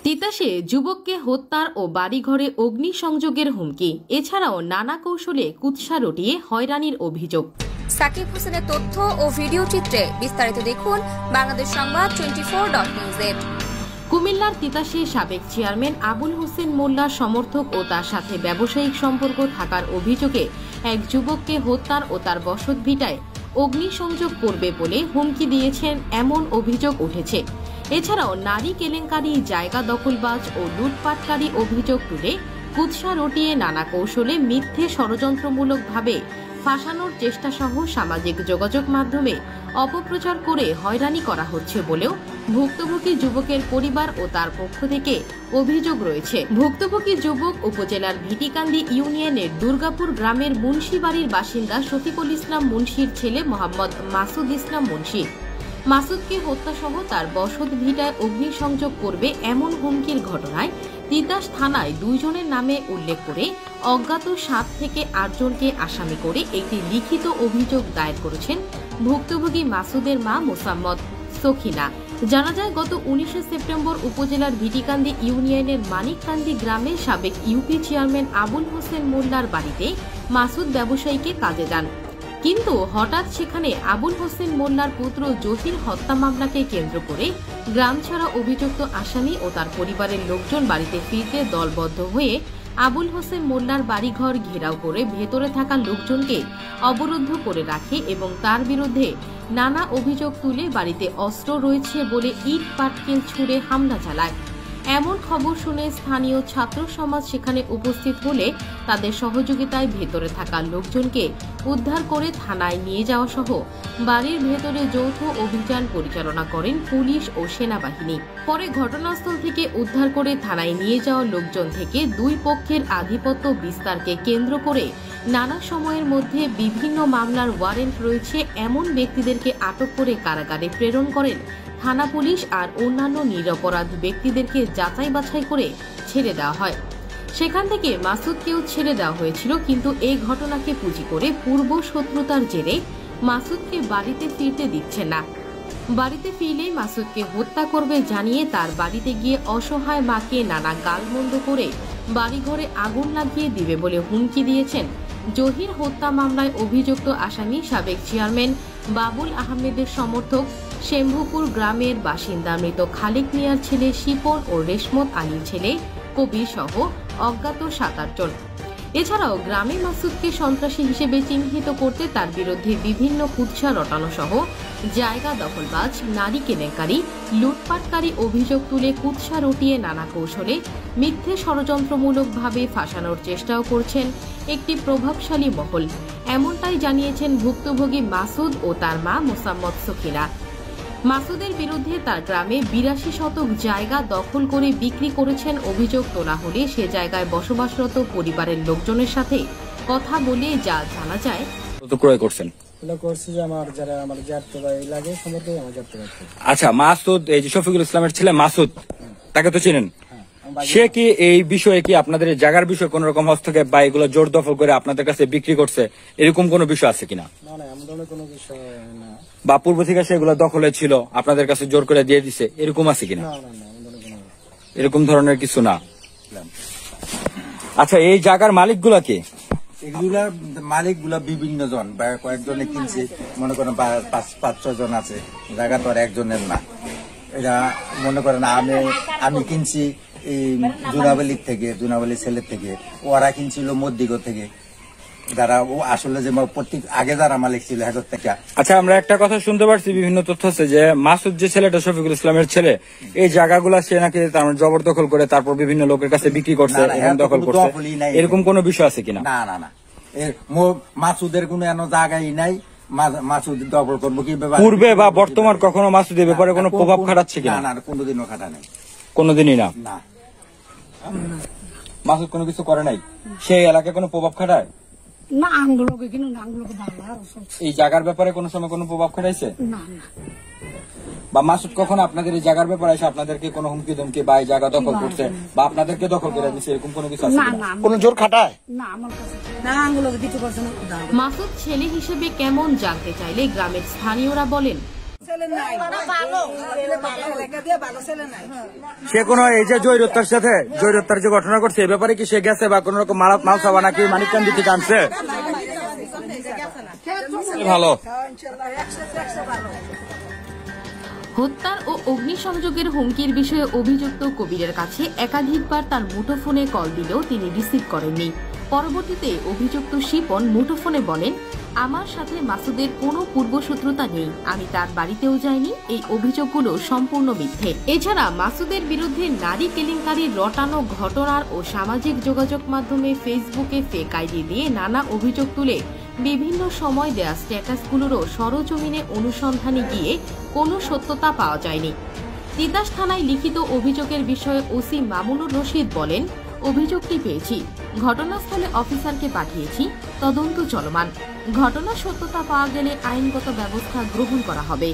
তিতাসে যুবককে হত্যার ও বাড়িঘরে অগ্নিসংযোগের হুমকি, এছাড়াও নানা কৌশলে কুৎসা রটিয়ে হয়রানির অভিযোগ। সাকিব হোসেনের তথ্য ও ভিডিও চিত্রে বিস্তারিত দেখুন বাংলাদেশ সংবাদ 24.নিউজে। কুমিল্লার তিতাসে সাবেক চেয়ারম্যান আবুল হোসেন মোল্লার সমর্থক ও তার সাথে ব্যবসায়িক সম্পর্ক থাকার অভিযোগে এক যুবককে হত্যার ও তার বসতভিটায় অগ্নিসংযোগ করবে বলে হুমকি দিয়েছেন এমন অভিযোগ উঠেছে। এছাড়াও নারী কেলেঙ্কারি, জায়গা দখলবাজ ও লুটপাটকারী অভিযোগ তুলে কুৎসা রটিয়ে নানা কৌশলে মিথ্যে ষড়যন্ত্রমূলকভাবে ফাঁসানোর চেষ্টা সহ সামাজিক যোগাযোগ মাধ্যমে অপপ্রচার করে হয়রানি করা হচ্ছে বলেও ভুক্তভোগী যুবকের পরিবার ও তার পক্ষ থেকে অভিযোগ রয়েছে। ভুক্তভোগী যুবক উপজেলার ভিটিকান্দি ইউনিয়নের দুর্গাপুর গ্রামের মুন্সি বাড়ির বাসিন্দা শফিকুল ইসলাম মুন্সির ছেলে মোহাম্মদ মাসুদ ইসলাম মুন্সি। মাসুদকে হত্যাসহ তার বসত ভিটায় অগ্নিসংযোগ করবে এমন হুমকির ঘটনায় তিতাস থানায় 2 জনের নামে উল্লেখ করে অজ্ঞাত 7 থেকে 8 জনকে আসামি করে একটি লিখিত অভিযোগ দায়ের করেছেন ভুক্তভোগী মাসুদের মা মোসাম্মদ সখিনা। জানা যায়, গত 19 সেপ্টেম্বর উপজেলার ভিটিকান্দি ইউনিয়নের মানিককান্দি গ্রামে সাবেক ইউপি চেয়ারম্যান আবুল হোসেন মোল্লার বাড়িতে মাসুদ ব্যবসায়ীকে কাজে যান, কিন্তু হঠাৎ সেখানে আবুল হোসেন মোল্লার পুত্র জহির হত্যা মামলাকে কেন্দ্র করে গ্রাম ছাড়া অভিযুক্ত আসামি ও তার পরিবারের লোকজন বাড়িতে ফিরতে দলবদ্ধ হয়ে আবুল হোসেন মোল্লার বাড়িঘর ঘেরাও করে ভেতরে থাকা লোকজনকে অবরুদ্ধ করে রাখে এবং তার বিরুদ্ধে নানা অভিযোগ তুলে বাড়িতে অস্ত্র রয়েছে বলে ইট পাটকেল ছুড়ে হামলা চালায়। এমন খবর শুনে স্থানীয় ছাত্র সমাজ সেখানে উপস্থিত হলে তাদের সহযোগিতায় ভেতরে থাকা লোকজনকে উদ্ধার করে থানায় নিয়ে যাওয়া সহ বাড়ির ভেতরে যৌথ অভিযান পরিচালনা করেন পুলিশ ও সেনাবাহিনী। পরে ঘটনাস্থল থেকে উদ্ধার করে থানায় নিয়ে যাওয়া লোকজন থেকে 2 পক্ষের আধিপত্য বিস্তারকে কেন্দ্র করে নানা সময়ের মধ্যে বিভিন্ন মামলার ওয়ারেন্ট রয়েছে এমন ব্যক্তিদেরকে আটক করে কারাগারে প্রেরণ করেন থানা পুলিশ, আর অন্যান্য নিরপরাধ ব্যক্তিদেরকে যাচাই বাছাই করে ছেড়ে দেওয়া হয়। সেখান থেকে মাসুদকেও ছেড়ে দেওয়া হয়েছিল, কিন্তু এই ঘটনাকে পুঁজি করে পূর্ব শত্রুতার জেরে মাসুদকে বাড়িতে ফিরতে দিচ্ছে না। বাড়িতে ফিরলেই মাসুদকে হত্যা করবে জানিয়ে তার বাড়িতে গিয়ে অসহায় মাকে নানা গালমন্দ করে বাড়িঘরে আগুন লাগিয়ে দিবে বলে হুমকি দিয়েছেন জহির হত্যা মামলায় অভিযুক্ত আসামি সাবেক চেয়ারম্যান বাবুল আহমেদের সমর্থক শেম্ভুপুর গ্রামের বাসিন্দা মৃত খালেক মিয়ার ছেলে শিপন ও রেশমত আলীর ছেলে কবির সহ অজ্ঞাত 7-8 জন। এছাড়াও গ্রামে মাসুদকে সন্ত্রাসী হিসেবে চিহ্নিত করতে তার বিরুদ্ধে বিভিন্ন কুৎসা রটানো সহ জায়গা দখলবাজ, নারী কেলেঙ্কারি, লুটপাটকারী অভিযোগ তুলে কুৎসা রটিয়ে নানা কৌশলে মিথ্যে ষড়যন্ত্রমূলকভাবে ফাঁসানোর চেষ্টাও করছেন একটি প্রভাবশালী মহল। এমনটাই জানিয়েছেন ভুক্তভোগী মাসুদ ও তার মা মোসাম্মদ সখিনা। মাসুদের বিরুদ্ধে তার গ্রামে 82 শতক জায়গা দখল করে বিক্রি করেছেন অভিযোগ তোলা হলে সে জায়গায় বসবাসরত পরিবারের লোকজনের সাথে কথা বলে যা জানা যায়। আচ্ছা, মাসুদ, এই যে শফিকুল ইসলামের ছেলে মাসুদ, তাকে তো চিনেন? সে কি এই বিষয়ে কি আপনাদের জায়গার বিষয়ে কোন রকম হস্তক্ষেপ বা এগুলো জোর দখল করে আপনাদের কাছে বিক্রি করছে, এরকম কোন বিষয় আছে কিনা? বা পূর্ব থেকে সেগুলো দখলে ছিল, আপনাদের কাছে জোর করে দিয়ে দিছে, এরকম আছে কিনা? এরকম ধরনের কিছু না। আচ্ছা, এই জায়গার মালিক গুলা কে? এগুলা মালিক গুলা বিভিন্ন জন বা কয়েকজনে কিনছে, মনে করেন 5-6 জন আছে। জায়গা তো আর একজনের না। এটা মনে করেন আমি কিনছি এই জুনাবালির থেকে, জুনাবালির ছেলের থেকে, ওরা কিনছিল মধ্যিগর থেকে, যারা ও আসলে যে প্রত্যেক আগে যারা মালিক ছিল হাজার থেকে। আচ্ছা, আমরা একটা কথা শুনতে পারছি, বিভিন্ন তথ্য আছে যে মাসুদ যে ছেলেটা শফিকুল ইসলামের ছেলে, এই জায়গাগুলা সে নাকি জবরদখল করে তারপর বিভিন্ন লোকের কাছে বিক্রি করছে, দখল করছে, এরকম কোন বিষয় আছে কিনা? না না না, মাসুদের কোন জায়গায় নাই। মাসুদ দখল করবো কি? পূর্বে বা বর্তমান কখনো মাসুদের ব্যাপারে কোনো প্রভাব খাটাচ্ছে কিনা? না, কোনোদিনও খাটা নাই, কোনোদিনই না। না, মাসুদ কোনো কিছু করে নাই, সেই এলাকায় কোনো প্রভাব খাটায় না। আঙ্গুলোকে কিন্তু আঙ্গুলোকে ভালো এই জায়গার ব্যাপারে কোনো সময় কোনো প্রভাব খাটাইছে না না। বা মাসুদ কখনো আপনাদের এই জায়গার ব্যাপারে এসে আপনাদেরকে কোনো হুমকি ধমকি বা এই জায়গা দখল করছে বা আপনাদেরকে দখল করে দিচ্ছে, এরকম কোনো কিছু আছে না? কোনো জোর খাটায় না আমার কাছে না, আঙ্গুলোকে কিছু করছে না। মাসুদ ছেলে হিসেবে কেমন জানতে চাইলে গ্রামের স্থানীয়রা বলেন, সে কোনো এই যে জয়রত্তার সাথে জয়রত্তার যে ঘটনা করছে এ ব্যাপারে কি সে গেছে বা কোন রকম মাল সাবা নাকি মানিককান্দি থেকে আনছে? ভালো। হত্যার ও অগ্নিসংযোগের হুমকির বিষয়ে অভিযুক্ত কবিরের কাছে একাধিকবার তার মুঠোফোনে কল দিলেও তিনি রিসিভ করেননি। পরবর্তীতে অভিযুক্ত শিপন মুঠোফোনে বলেন, আমার সাথে মাসুদের কোনো পূর্বশত্রুতা নেই, আমি তার বাড়িতেও যাইনি, এই অভিযোগগুলো সম্পূর্ণ মিথ্যে। এছাড়া মাসুদের বিরুদ্ধে নারী কেলেঙ্কারির রটানো ঘটনার ও সামাজিক যোগাযোগ মাধ্যমে ফেসবুকে ফেক আইডি দিয়ে নানা অভিযোগ তুলে বিভিন্ন সময় দেয়া স্ট্যাটাসগুলোরও সরজমিনে অনুসন্ধানে গিয়ে কোনো সত্যতা পাওয়া যায়নি। তিতাস থানায় লিখিত অভিযোগের বিষয়ে ওসি মামুনুর রশিদ বলেন, অভিযোগটি পেয়েছি, ঘটনাস্থলে অফিসারকে পাঠিয়েছি, তদন্ত চলমান, ঘটনার সত্যতা পাওয়া গেলে আইনগত ব্যবস্থা গ্রহণ করা হবে।